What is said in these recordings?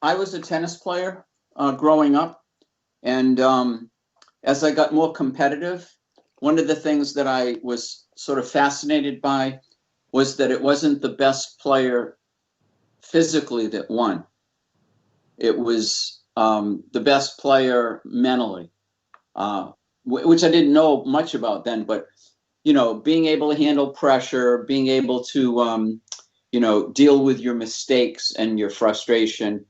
I was a tennis player growing up, and as I got more competitive, one of the things that I was sort of fascinated by was that it wasn't the best player physically that won. It was the best player mentally, which I didn't know much about then, but being able to handle pressure, being able to, deal with your mistakes and your frustration.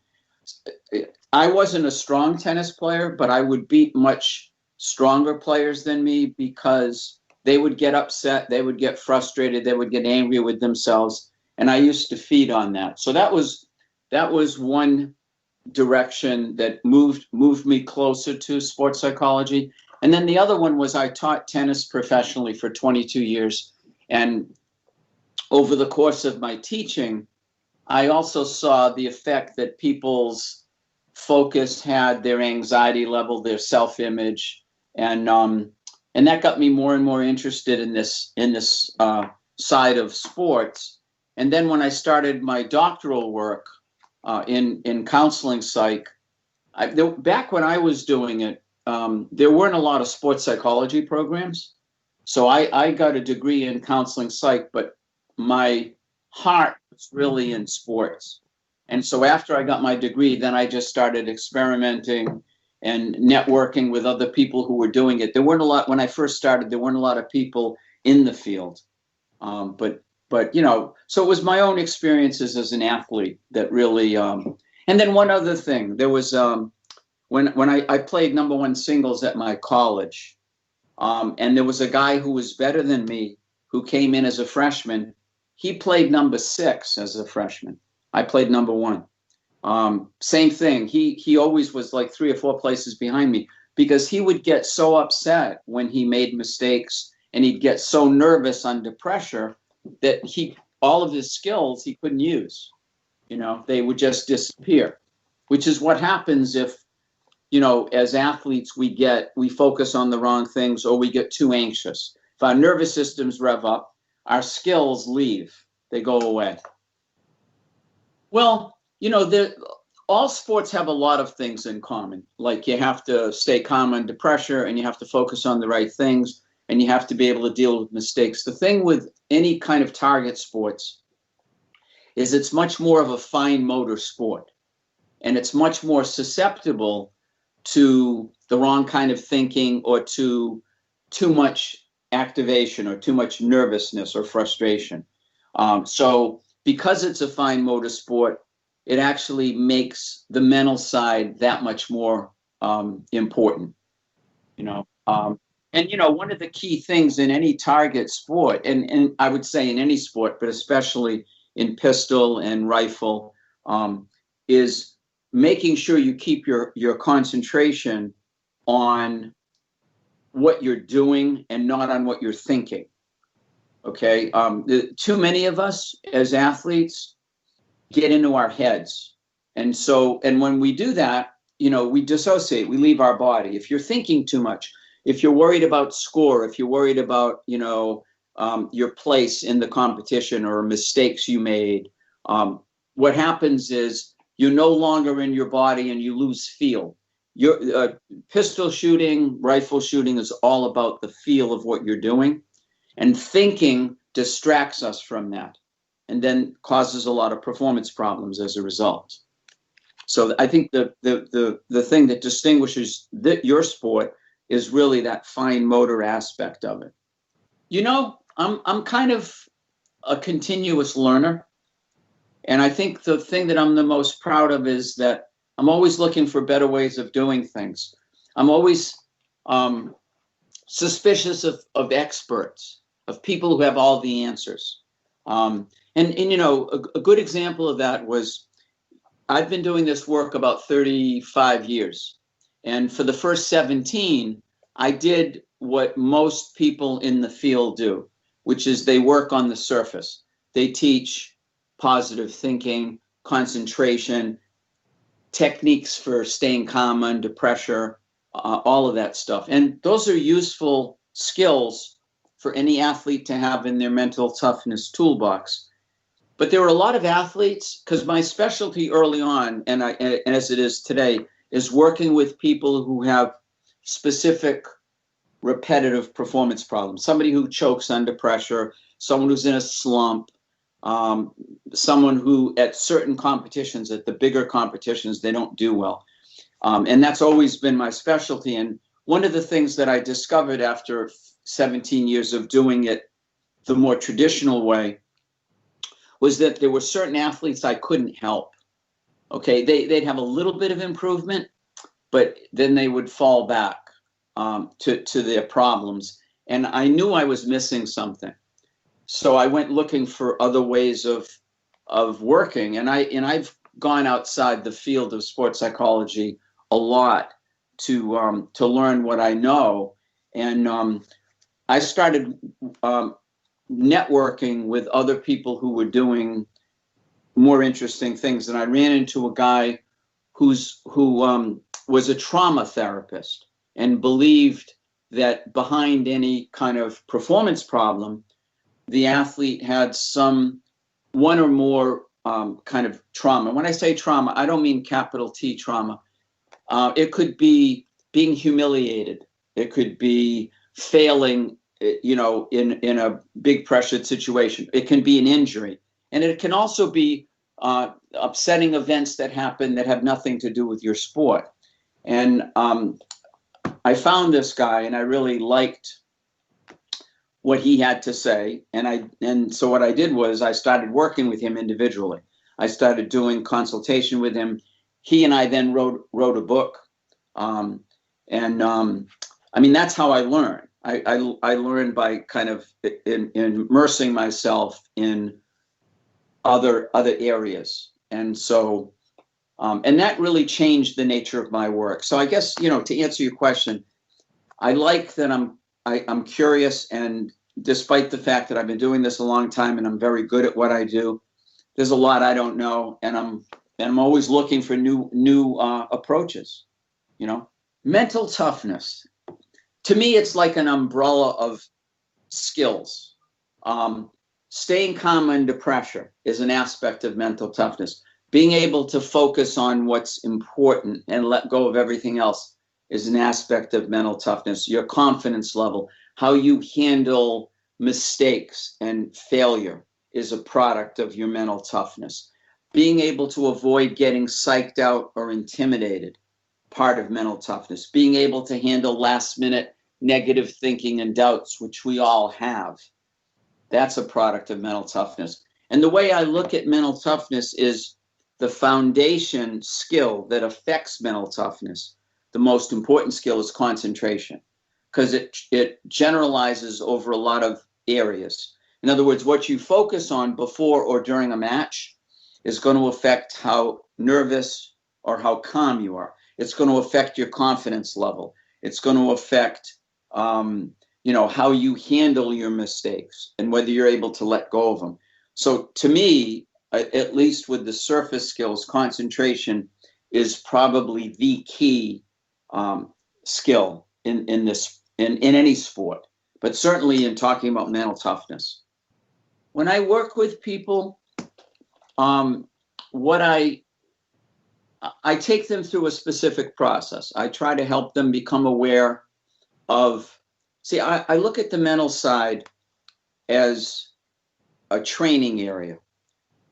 I wasn't a strong tennis player, but I would beat much stronger players than me because they would get upset, they would get frustrated, they would get angry with themselves, and I used to feed on that. So that was one direction that moved me closer to sports psychology. And then the other one was I taught tennis professionally for 22 years. And over the course of my teaching, I also saw the effect that people's focus had, their anxiety level, their self-image. And that got me more and more interested in this side of sports. And then when I started my doctoral work in counseling psych, back when I was doing it, there weren't a lot of sports psychology programs. So I got a degree in counseling psych, but my heart was really in sports. And so after I got my degree, then I just started experimenting and networking with other people who were doing it. There weren't a lot, when I first started, there weren't a lot of people in the field. But so it was my own experiences as an athlete that really, and then one other thing, there was, when I played #1 singles at my college, and there was a guy who was better than me who came in as a freshman. He played #6 as a freshman. I played #1. Same thing. He always was like 3 or 4 places behind me because he would get so upset when he made mistakes, and he'd get so nervous under pressure that all of his skills he couldn't use. They would just disappear, which is what happens if, as athletes, we focus on the wrong things or we get too anxious. If our nervous systems rev up, our skills leave, they go away. Well, all sports have a lot of things in common. Like you have to stay calm under pressure, and you have to focus on the right things, and you have to be able to deal with mistakes. The thing with any kind of target sports is it's much more of a fine motor sport, and it's much more susceptible to the wrong kind of thinking or to too much activation or too much nervousness or frustration. So because it's a fine motor sport, it actually makes the mental side that much more important. One of the key things in any target sport, and I would say in any sport, but especially in pistol and rifle, is making sure you keep your concentration on what you're doing and not on what you're thinking. Okay. Too many of us as athletes get into our heads. And when we do that, we dissociate, we leave our body. If you're thinking too much, if you're worried about score, if you're worried about, your place in the competition or mistakes you made, what happens is you're no longer in your body and you lose feel. Your pistol shooting, rifle shooting is all about the feel of what you're doing, and thinking distracts us from that, and then causes a lot of performance problems as a result. So I think the thing that distinguishes your sport is really that fine motor aspect of it. I'm kind of a continuous learner. And I think the thing that I'm the most proud of is that I'm always looking for better ways of doing things. I'm always suspicious of experts, of people who have all the answers. And a good example of that was I've been doing this work about 35 years. And for the first 17, I did what most people in the field do, which is they work on the surface. They teach positive thinking, concentration, techniques for staying calm under pressure, all of that stuff. And those are useful skills for any athlete to have in their mental toughness toolbox. But there were a lot of athletes, because my specialty early on, and as it is today, is working with people who have specific repetitive performance problems. Somebody who chokes under pressure, someone who's in a slump, someone who at certain competitions, at the bigger competitions, they don't do well. And that's always been my specialty. And one of the things that I discovered after 17 years of doing it the more traditional way was that there were certain athletes I couldn't help. Okay, they'd have a little bit of improvement, but then they would fall back to their problems. And I knew I was missing something. So I went looking for other ways of working. And I've gone outside the field of sports psychology a lot to learn what I know. And I started networking with other people who were doing more interesting things. And I ran into a guy who was a trauma therapist and believed that behind any kind of performance problem, the athlete had one or more kind of trauma. When I say trauma, I don't mean capital T trauma. It could be being humiliated. It could be failing, in a big pressured situation. It can be an injury. And it can also be upsetting events that happen that have nothing to do with your sport. And I found this guy and I really liked what he had to say. And so what I did was I started working with him individually. I started doing consultation with him. He and I then wrote a book. That's how I learned. I learned by kind of immersing myself in other areas. And so, and that really changed the nature of my work. So I guess, to answer your question, I like that I'm curious, and despite the fact that I've been doing this a long time and I'm very good at what I do, there's a lot I don't know, and I'm always looking for new approaches. Mental toughness. To me, it's like an umbrella of skills. Staying calm under pressure is an aspect of mental toughness. Being able to focus on what's important and let go of everything else is an aspect of mental toughness. Your confidence level, how you handle mistakes and failure is a product of your mental toughness. Being able to avoid getting psyched out or intimidated, part of mental toughness. Being able to handle last-minute negative thinking and doubts, which we all have, that's a product of mental toughness. And the way I look at mental toughness is the foundation skill that affects mental toughness. The most important skill is concentration, because it generalizes over a lot of areas. In other words, what you focus on before or during a match is going to affect how nervous or how calm you are. It's going to affect your confidence level. It's going to affect how you handle your mistakes and whether you're able to let go of them. So to me, at least with the surface skills, concentration is probably the key skill in any sport, but certainly in talking about mental toughness. When I work with people, what I take them through a specific process. I try to help them become aware of, I look at the mental side as a training area.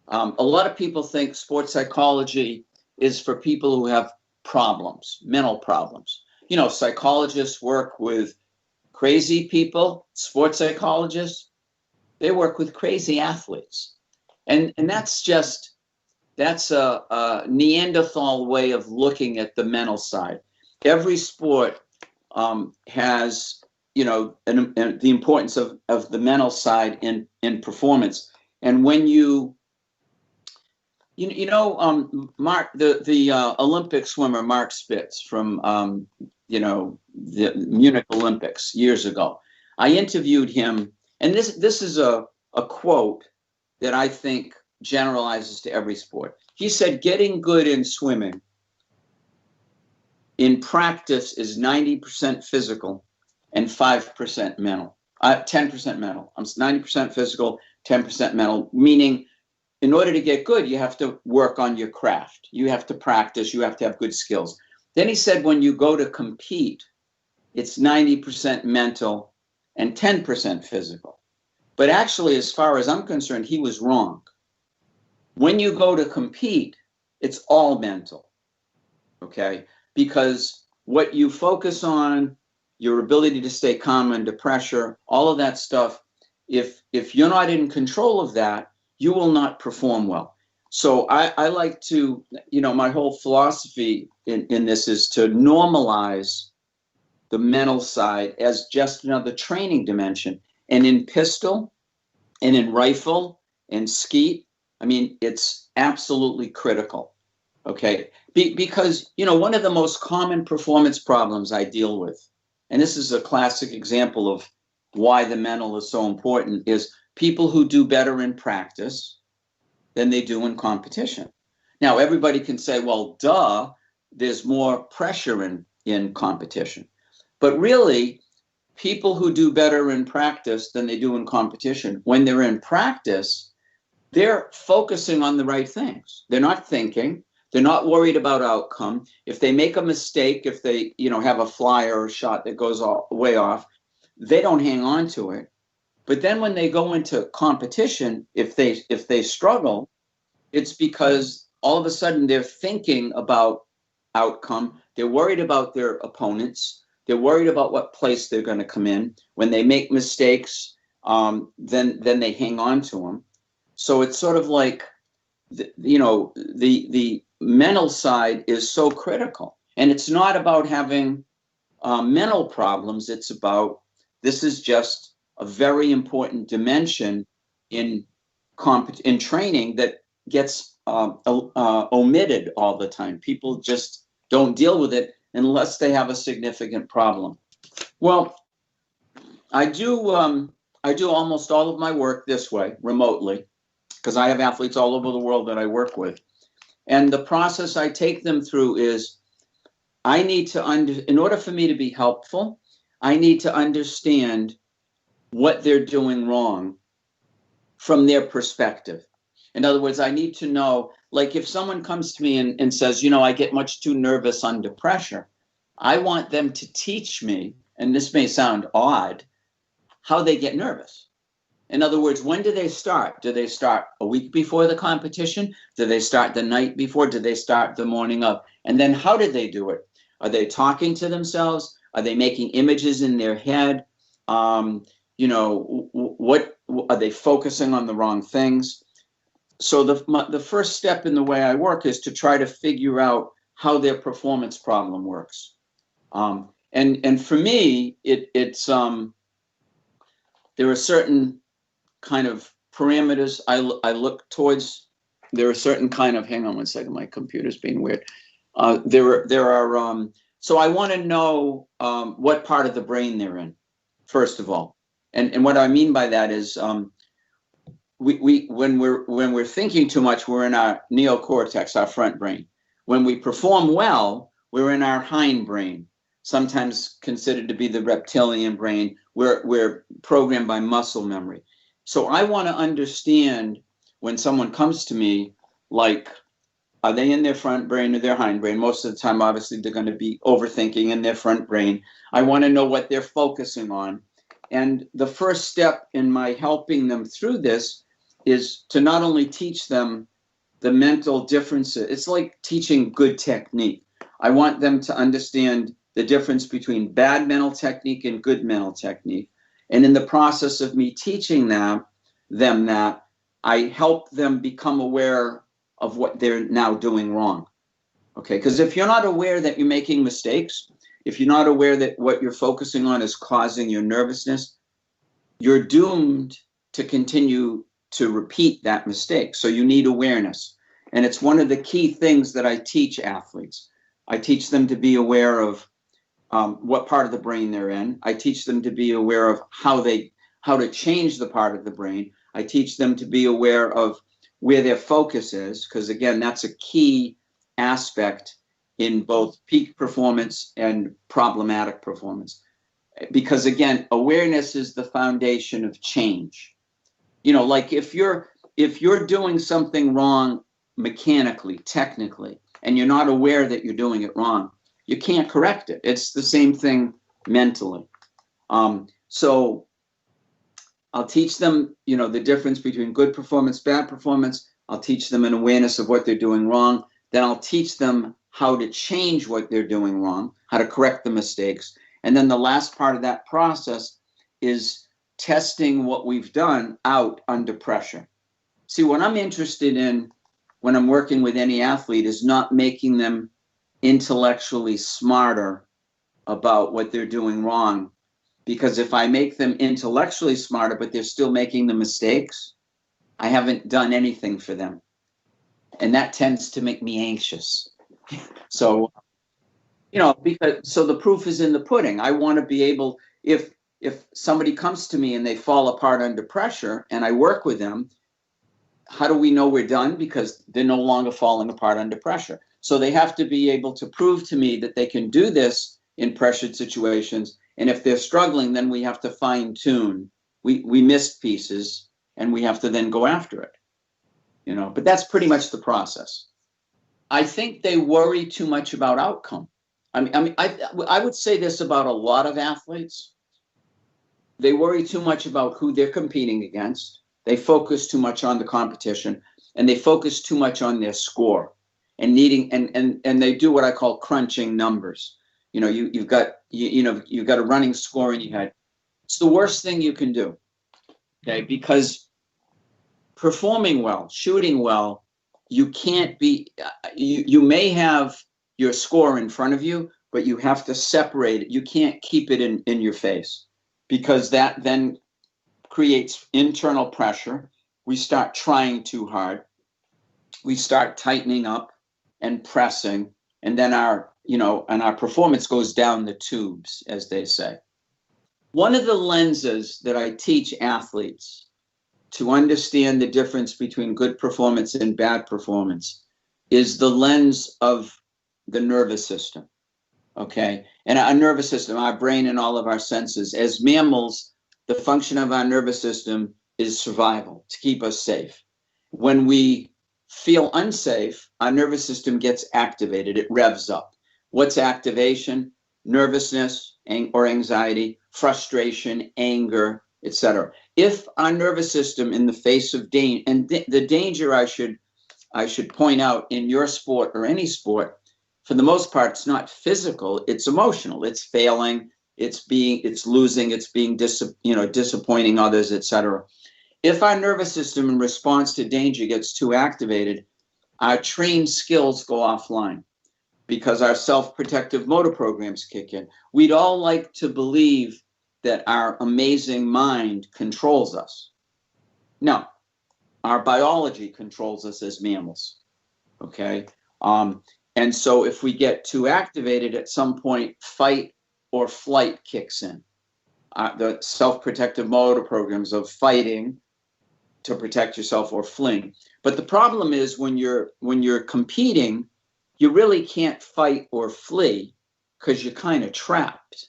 A lot of people think sports psychology is for people who have problems, mental problems. Psychologists work with crazy people. Sports psychologists, they work with crazy athletes. And that's a Neanderthal way of looking at the mental side. Every sport has, the importance of the mental side in performance. And when Mark, the Olympic swimmer, Mark Spitz from, the Munich Olympics years ago, I interviewed him, and this is a quote that I think generalizes to every sport. He said, getting good in swimming in practice is 90% physical and 5% mental, 10% mental. I'm 90% physical, 10% mental, meaning in order to get good, you have to work on your craft. You have to practice. You have to have good skills. Then he said, when you go to compete, it's 90% mental and 10% physical. But actually, as far as I'm concerned, he was wrong. When you go to compete, it's all mental, okay? Because what you focus on, your ability to stay calm under pressure, all of that stuff, if you're not in control of that, you will not perform well. So I like to, my whole philosophy in this is to normalize the mental side as just another training dimension. And in pistol and in rifle and skeet, I mean, it's absolutely critical, okay? Because, one of the most common performance problems I deal with, and this is a classic example of why the mental is so important, is people who do better in practice than they do in competition. Now, everybody can say, well, duh, there's more pressure in competition. But really, people who do better in practice than they do in competition, when they're in practice, they're focusing on the right things. They're not thinking. They're not worried about outcome. If they make a mistake, if they, have a fly or a shot that goes way off, they don't hang on to it. But then when they go into competition, if they struggle, it's because all of a sudden they're thinking about outcome. They're worried about their opponents. They're worried about what place they're going to come in. When they make mistakes, then they hang on to them. So it's sort of like, the mental side is so critical. And it's not about having mental problems. It's about, this is just a very important dimension in training that gets omitted all the time. People just don't deal with it unless they have a significant problem. Well, I do almost all of my work this way, remotely, because I have athletes all over the world that I work with. And the process I take them through is, I need to in order for me to be helpful, I need to understand what they're doing wrong from their perspective. In other words, I need to know, like if someone comes to me and says, I get much too nervous under pressure, I want them to teach me, and this may sound odd, how they get nervous. In other words, when do they start? Do they start a week before the competition? Do they start the night before? Do they start the morning of? And then how do they do it? Are they talking to themselves? Are they making images in their head? What are they focusing on the wrong things? So the first step in the way I work is to try to figure out how their performance problem works. And for me, it's there are certain kind of parameters I look towards. There are certain kind of, hang on one second, my computer's being weird. So I want to know what part of the brain they're in, first of all. And what I mean by that is when we're thinking too much, we're in our neocortex, our front brain. When we perform well, we're in our hind brain, sometimes considered to be the reptilian brain. We're programmed by muscle memory. So I want to understand when someone comes to me, like, are they in their front brain or their hind brain? Most of the time, obviously, they're going to be overthinking in their front brain. I want to know what they're focusing on. And the first step in my helping them through this is to not only teach them the mental differences. It's like teaching good technique. I want them to understand the difference between bad mental technique and good mental technique. And in the process of me teaching them that, I help them become aware of what they're now doing wrong. Okay, because if you're not aware that you're making mistakes, if you're not aware that what you're focusing on is causing your nervousness, you're doomed to continue to repeat that mistake. So you need awareness. And it's one of the key things that I teach athletes. I teach them to be aware of what part of the brain they're in. I teach them to be aware of how to change the part of the brain. I teach them to be aware of where their focus is, because again, that's a key aspect in both peak performance and problematic performance. Because again, awareness is the foundation of change. Like if you're if you're doing something wrong mechanically, technically, and you're not aware that you're doing it wrong, you can't correct it. It's the same thing mentally. So I'll teach them, the difference between good performance, bad performance. I'll teach them an awareness of what they're doing wrong. Then I'll teach them how to change what they're doing wrong, how to correct the mistakes. And then the last part of that process is testing what we've done out under pressure. See, what I'm interested in when I'm working with any athlete is not making them intellectually smarter about what they're doing wrong. Because if I make them intellectually smarter, but they're still making the mistakes, I haven't done anything for them. And that tends to make me anxious. So, so the proof is in the pudding. I want to be able, if somebody comes to me and they fall apart under pressure and I work with them, how do we know we're done? Because they're no longer falling apart under pressure. So they have to be able to prove to me that they can do this in pressured situations. And if they're struggling, then we have to fine tune. We missed pieces and we have to then go after it. But that's pretty much the process. I think they worry too much about outcome. I would say this about a lot of athletes. They worry too much about who they're competing against. They focus too much on the competition, and they focus too much on their score and needing, and they do what I call crunching numbers. You've got a running score in your head. It's the worst thing you can do. Okay, because performing well, shooting well, you can't be, you may have your score in front of you, but you have to separate it. You can't keep it in your face, because that then creates internal pressure. We start trying too hard. We start tightening up and pressing, and then our performance goes down the tubes, as they say. One of the lenses that I teach athletes to understand the difference between good performance and bad performance is the lens of the nervous system. Okay. And our nervous system, our brain, and all of our senses. As mammals, the function of our nervous system is survival, to keep us safe. When we feel unsafe, our nervous system gets activated. It revs up. What's activation? Nervousness or anxiety, frustration, anger, etc. If our nervous system, in the face of danger, and the danger I should point out in your sport or any sport, for the most part, it's not physical, it's emotional. It's failing, it's losing, it's being disappointing others, etc. If our nervous system in response to danger gets too activated, our trained skills go offline because our self-protective motor programs kick in. We'd all like to believe that our amazing mind controls us. No, our biology controls us as mammals, okay? And so if we get too activated, at some point, fight or flight kicks in. The self-protective motor programs of fighting to protect yourself or fleeing. But the problem is when you're competing, you really can't fight or flee because you're kind of trapped.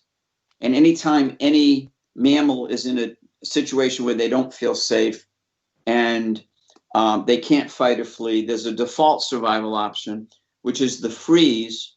And anytime any mammal is in a situation where they don't feel safe and they can't fight or flee, there's a default survival option, which is the freeze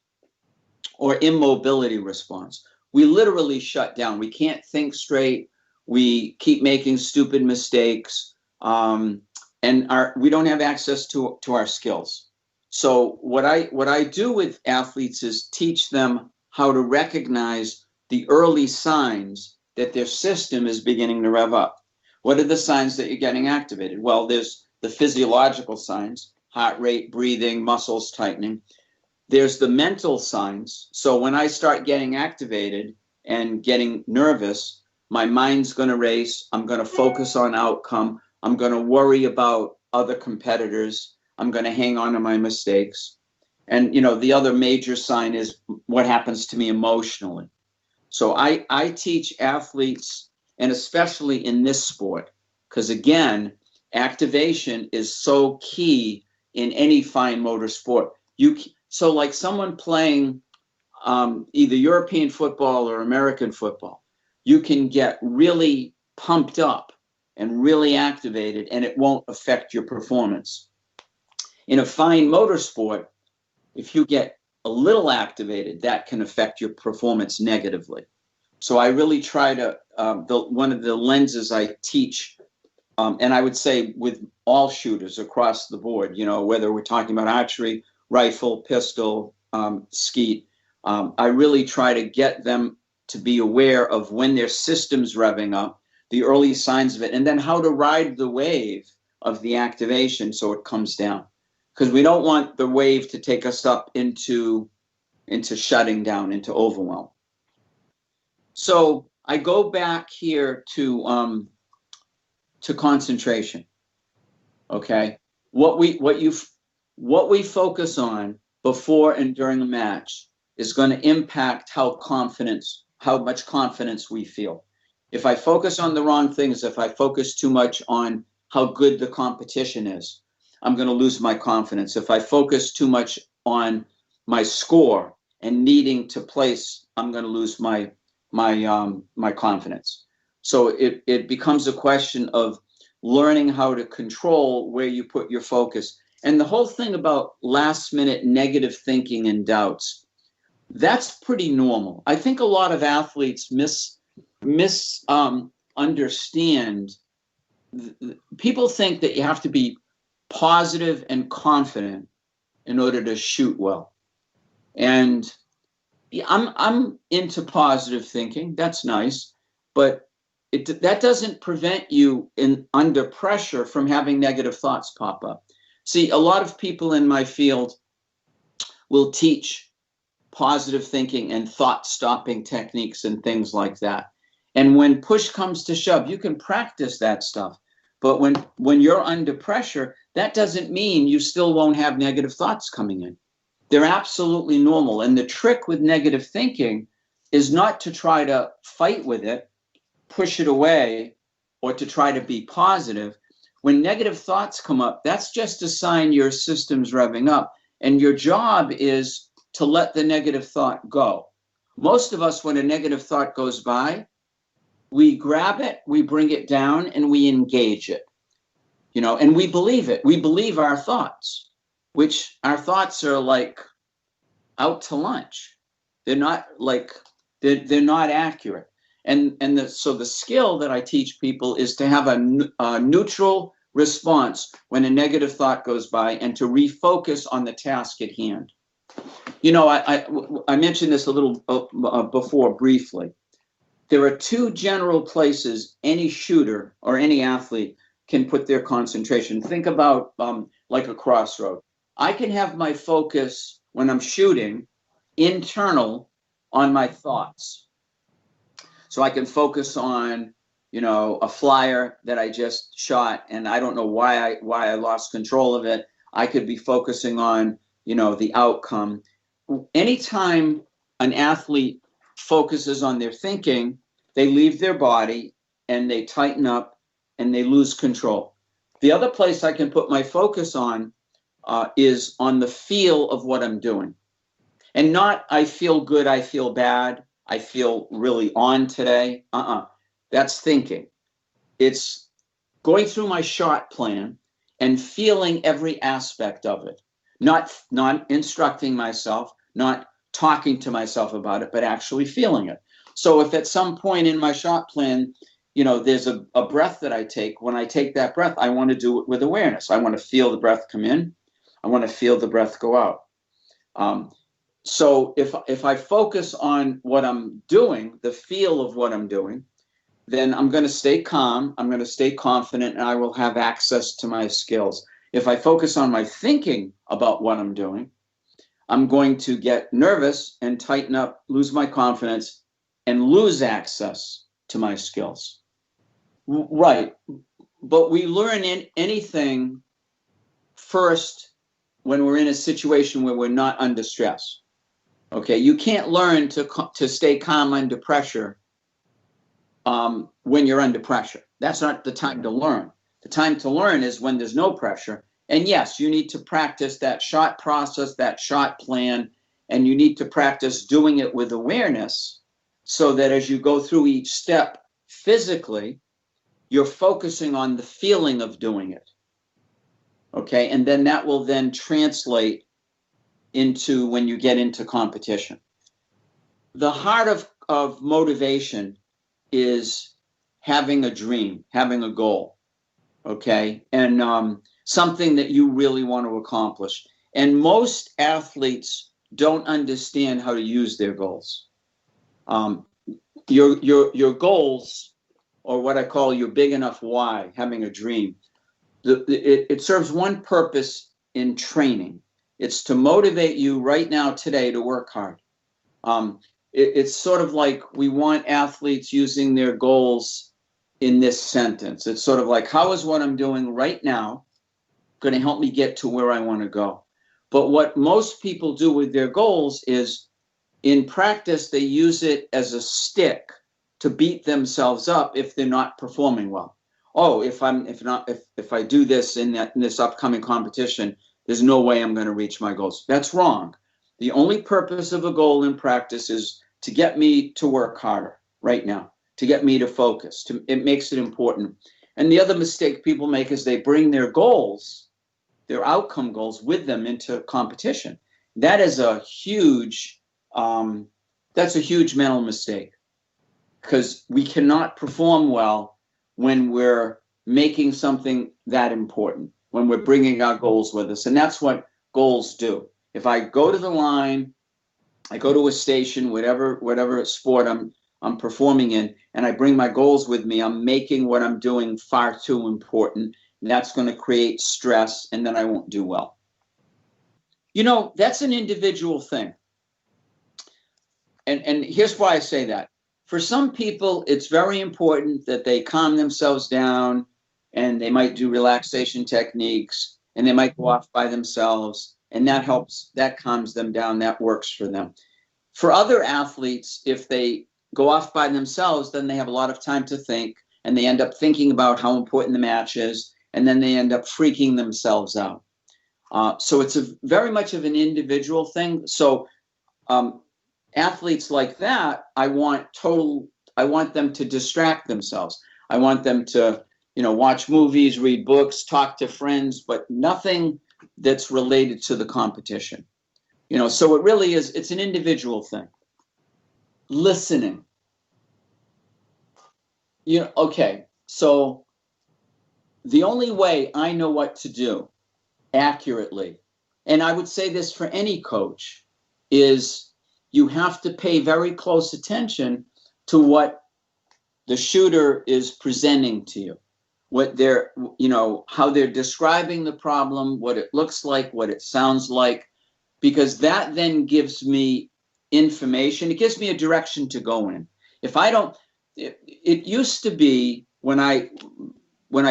or immobility response. We literally shut down. We can't think straight. We keep making stupid mistakes, and we don't have access to our skills. So what I do with athletes is teach them how to recognize the early signs that their system is beginning to rev up. What are the signs that you're getting activated? Well, there's the physiological signs: heart rate, breathing, muscles tightening. There's the mental signs. So when I start getting activated and getting nervous, my mind's going to race. I'm going to focus on outcome. I'm going to worry about other competitors. I'm going to hang on to my mistakes. And, the other major sign is what happens to me emotionally. So I teach athletes, and especially in this sport, because again, activation is so key in any fine motor sport. So like someone playing either European football or American football, you can get really pumped up and really activated, and it won't affect your performance. In a fine motor sport, if you get a little activated, that can affect your performance negatively. So I really try to, one of the lenses I teach, and I would say with all shooters across the board, you know, whether we're talking about archery, rifle, pistol, skeet, I really try to get them to be aware of when their system's revving up, the early signs of it, and then how to ride the wave of the activation so it comes down. Because we don't want the wave to take us up into shutting down, into overwhelm. So I go back here to concentration. Okay, what we focus on before and during a match is going to impact how much confidence we feel. If I focus on the wrong things, if I focus too much on how good the competition is, I'm going to lose my confidence. If I focus too much on my score and needing to place, I'm going to lose my confidence. So it becomes a question of learning how to control where you put your focus. And the whole thing about last minute negative thinking and doubts, that's pretty normal. I think a lot of athletes understand. People think that you have to be positive and confident in order to shoot well. And I'm into positive thinking. That's nice, but that doesn't prevent you under pressure from having negative thoughts pop up. See, a lot of people in my field will teach positive thinking and thought stopping techniques and things like that. And when push comes to shove, you can practice that stuff. But when you're under pressure, that doesn't mean you still won't have negative thoughts coming in. They're absolutely normal. And the trick with negative thinking is not to try to fight with it, push it away, or to try to be positive. When negative thoughts come up, that's just a sign your system's revving up. And your job is to let the negative thought go. Most of us, when a negative thought goes by, we grab it, we bring it down, and we engage it. You know, and we believe it. We believe our thoughts, which our thoughts are like out to lunch. They're not like, they're not accurate. So the skill that I teach people is to have a neutral response when a negative thought goes by and to refocus on the task at hand. You know, I mentioned this a little before briefly. There are two general places any shooter or any athlete can put their concentration. Think about like a crossroad. I can have my focus when I'm shooting internal on my thoughts. So I can focus on, you know, a flyer that I just shot and I don't know why I lost control of it. I could be focusing on, you know, the outcome. Anytime an athlete focuses on their thinking, they leave their body and they tighten up and they lose control. The other place I can put my focus on is on the feel of what I'm doing. And not I feel good, I feel bad, I feel really on today. That's thinking. It's going through my shot plan and feeling every aspect of it. Not instructing myself, not talking to myself about it, but actually feeling it. So if at some point in my shot plan, you know, there's a breath that I take, when I take that breath, I want to do it with awareness. I want to feel the breath come in. I want to feel the breath go out. So if I focus on what I'm doing, the feel of what I'm doing, then I'm going to stay calm, I'm going to stay confident, and I will have access to my skills. If I focus on my thinking about what I'm doing, I'm going to get nervous and tighten up, lose my confidence, and lose access to my skills. Right. But we learn anything first when we're in a situation where we're not under stress. Okay, you can't learn to stay calm under pressure when you're under pressure. That's not the time to learn. The time to learn is when there's no pressure. And yes, you need to practice that shot process, that shot plan, and you need to practice doing it with awareness so that as you go through each step physically, you're focusing on the feeling of doing it. Okay, and then that will then translate into when you get into competition. The heart of motivation is having a dream, having a goal, okay, and something that you really want to accomplish. And most athletes don't understand how to use their goals. Your goals, or what I call your big enough why, having a dream, it serves one purpose in training. It's to motivate you right now, today, to work hard. It's sort of like we want athletes using their goals in this sentence. It's sort of like, how is what I'm doing right now going to help me get to where I want to go? But what most people do with their goals is, in practice, they use it as a stick to beat themselves up if they're not performing well. Oh, if I do this in this upcoming competition, there's no way I'm going to reach my goals. That's wrong. The only purpose of a goal in practice is to get me to work harder right now, to get me to focus. It makes it important. And the other mistake people make is they bring their goals, their outcome goals, with them into competition. That is a huge, that's a huge mental mistake, because we cannot perform well when we're making something that important, when we're bringing our goals with us. And that's what goals do. If I go to the line, I go to a station, whatever sport I'm performing in, and I bring my goals with me, I'm making what I'm doing far too important. And that's going to create stress, and then I won't do well. You know, that's an individual thing. And here's why I say that. For some people, it's very important that they calm themselves down, and they might do relaxation techniques, and they might go off by themselves, and that helps, that calms them down, that works for them. For other athletes, if they go off by themselves, then they have a lot of time to think, and they end up thinking about how important the match is, and then they end up freaking themselves out. So it's very much of an individual thing. So athletes like that, I want them to distract themselves. I want them to, watch movies, read books, talk to friends, but nothing that's related to the competition. So it really is, it's an individual thing. Listening. Okay, so the only way I know what to do accurately, and I would say this for any coach, is you have to pay very close attention to what the shooter is presenting to you, what they're, how they're describing the problem, what it looks like, what it sounds like, because that then gives me information. It gives me a direction to go in. If I don't, it used to be when I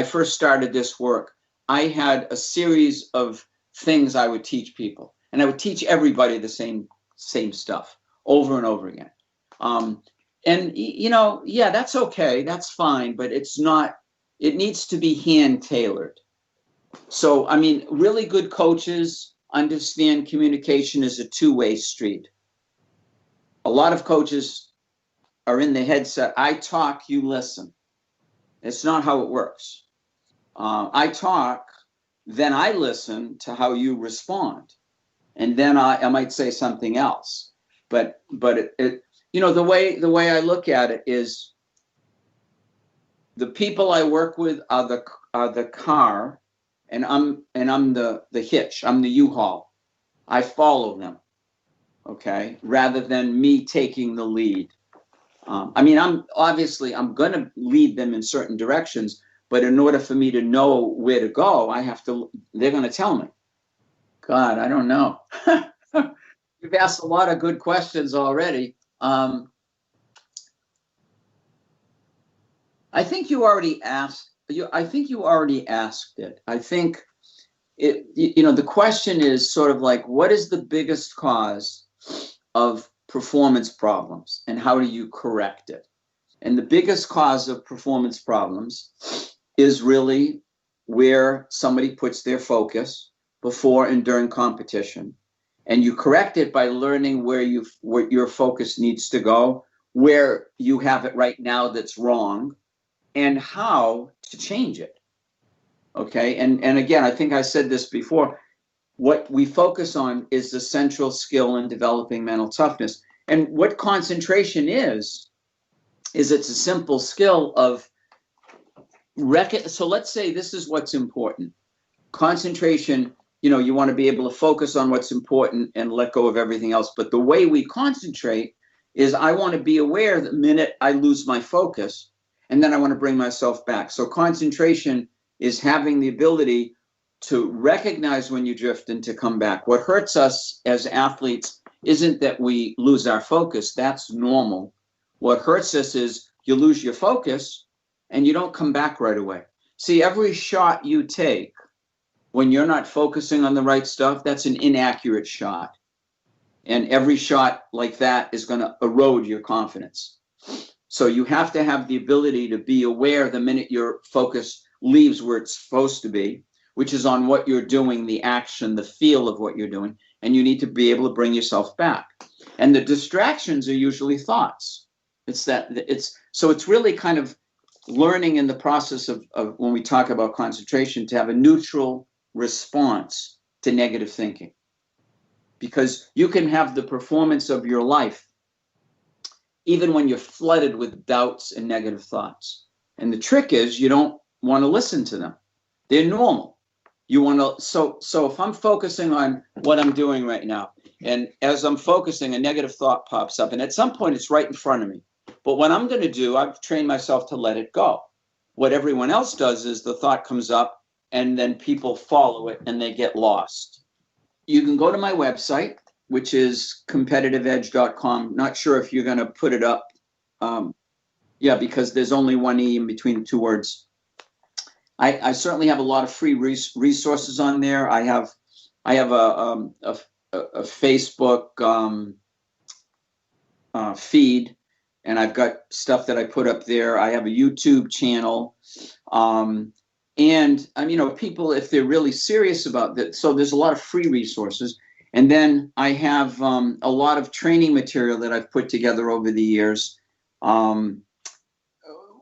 first started this work, I had a series of things I would teach people, and I would teach everybody the same stuff over and over again. Yeah, that's okay, that's fine, but it's not, it needs to be hand tailored. So, really good coaches understand communication is a two-way street. A lot of coaches are in the headset, I talk, you listen. It's not how it works. I talk, then I listen to how you respond, and then I might say something else. But it the way I look at it is, the people I work with are the car, and I'm the hitch. I'm the U-Haul. I follow them, okay, rather than me taking the lead. I'm going to lead them in certain directions, but in order for me to know where to go, they're going to tell me. God, I don't know. You've asked a lot of good questions already. I think you already asked. I think you already asked it. I think the question is sort of like, what is the biggest cause of performance problems, and how do you correct it? And the biggest cause of performance problems is really where somebody puts their focus before and during competition, and you correct it by learning where your focus needs to go, where you have it right now that's wrong, and how to change it. Okay. And again, I think I said this before, what we focus on is the central skill in developing mental toughness. And what concentration is it's a simple skill of so let's say this is what's important. Concentration, you want to be able to focus on what's important and let go of everything else. But the way we concentrate is I want to be aware the minute I lose my focus, and then I want to bring myself back. So concentration is having the ability to recognize when you drift and to come back. What hurts us as athletes isn't that we lose our focus. That's normal. What hurts us is you lose your focus and you don't come back right away. See, every shot you take when you're not focusing on the right stuff, that's an inaccurate shot. And every shot like that is going to erode your confidence. So you have to have the ability to be aware the minute your focus leaves where it's supposed to be, which is on what you're doing, the action, the feel of what you're doing. And you need to be able to bring yourself back. And the distractions are usually thoughts. So it's really kind of learning in the process of when we talk about concentration to have a neutral response to negative thinking. Because you can have the performance of your life even when you're flooded with doubts and negative thoughts. And the trick is you don't want to listen to them. They're normal. You want to, so if I'm focusing on what I'm doing right now, and as I'm focusing, a negative thought pops up, and at some point it's right in front of me. But what I'm going to do, I've trained myself to let it go. What everyone else does is the thought comes up and then people follow it and they get lost. You can go to my website, which is competitiveedge.com. Not sure if you're going to put it up. Because there's only one E in between the two words. I certainly have a lot of free resources on there. I have a Facebook feed, and I've got stuff that I put up there. I have a YouTube channel. And people, if they're really serious about that, so there's a lot of free resources. And then I have a lot of training material that I've put together over the years,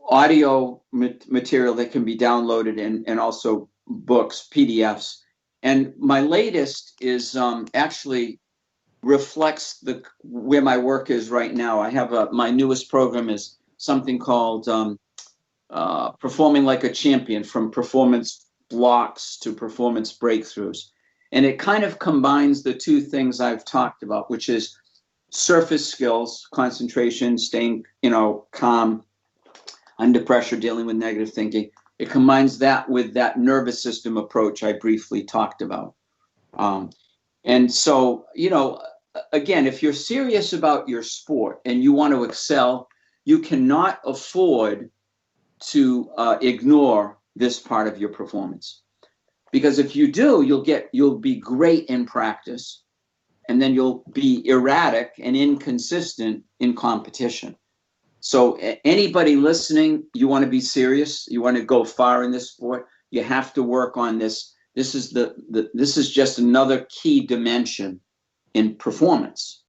audio material that can be downloaded, and also books, PDFs. And my latest is actually reflects where my work is right now. I have my newest program is something called Performing Like a Champion, from performance blocks to performance breakthroughs. And it kind of combines the two things I've talked about, which is surface skills, concentration, staying, calm under pressure, dealing with negative thinking. It combines that with that nervous system approach I briefly talked about. And so, again, if you're serious about your sport and you want to excel, you cannot afford to ignore this part of your performance. Because if you do, you'll be great in practice, and then you'll be erratic and inconsistent in competition. So anybody listening, you want to be serious, you want to go far in this sport, you have to work on this. This is just another key dimension in performance.